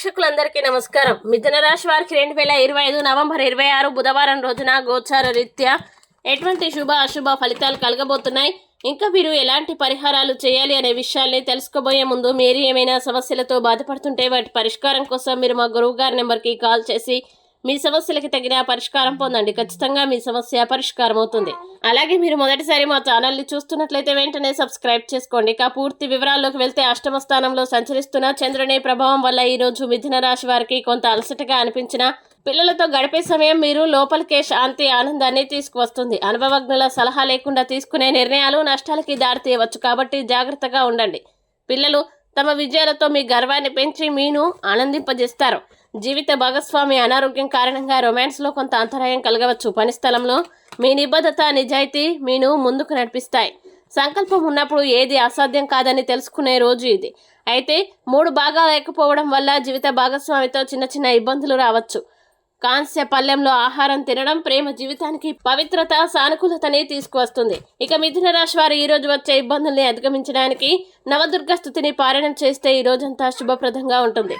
ప్రేక్షకులందరికీ నమస్కారం. మిథున రాశి వారికి 2025 నవంబర్ 26 బుధవారం రోజున గోచార రీత్యా ఎటువంటి శుభ అశుభ ఫలితాలు కలగబోతున్నాయి, ఇంకా మీరు ఎలాంటి పరిహారాలు చేయాలి అనే విషయాల్ని తెలుసుకోబోయే ముందు మీరు ఏమైనా సమస్యలతో బాధపడుతుంటే వాటి పరిష్కారం కోసం మీరు మా గురువు గారి నెంబర్కి కాల్ చేసి మీ సమస్యలకి తగిన పరిష్కారం పొందండి. ఖచ్చితంగా మీ సమస్య పరిష్కారం అవుతుంది. అలాగే మీరు మొదటిసారి మా ఛానల్ని చూస్తున్నట్లయితే వెంటనే సబ్స్క్రైబ్ చేసుకోండి. ఇక పూర్తి వివరాల్లోకి వెళ్తే అష్టమ స్థానంలో సంచరిస్తున్న చంద్రుని ప్రభావం వల్ల ఈరోజు మిథున రాశి వారికి కొంత అలసటగా అనిపించిన పిల్లలతో గడిపే సమయం మీరు లోపలికే శాంతి ఆనందాన్ని తీసుకువస్తుంది. అనుభవజ్ఞుల సలహా లేకుండా తీసుకునే నిర్ణయాలు నష్టాలకి దారితీయవచ్చు, కాబట్టి జాగ్రత్తగా ఉండండి. పిల్లలు తమ విజయాలతో మీ గర్వాన్ని పెంచి మీను ఆనందింపజేస్తారు. జీవిత భాగస్వామి అనారోగ్యం కారణంగా రొమాన్స్లో కొంత అంతరాయం కలగవచ్చు. పని స్థలంలో మీ నిబద్ధత నిజాయితీ మీను ముందుకు నడిపిస్తాయి. సంకల్పం ఉన్నప్పుడు ఏది అసాధ్యం కాదని తెలుసుకునే రోజు ఇది. అయితే 3 బాగా లేకపోవడం వల్ల జీవిత భాగస్వామితో చిన్న చిన్న ఇబ్బందులు రావచ్చు. కాంస్య పళ్ళెంలో ఆహారం తినడం ప్రేమ జీవితానికి పవిత్రత సానుకూలతని తీసుకువస్తుంది. ఇక మిథున రాశి వారు ఈ రోజు వచ్చే ఇబ్బందుల్ని అధిగమించడానికి నవదుర్గ స్తుతిని పారాయణం చేస్తే ఈ రోజంతా శుభప్రదంగా ఉంటుంది.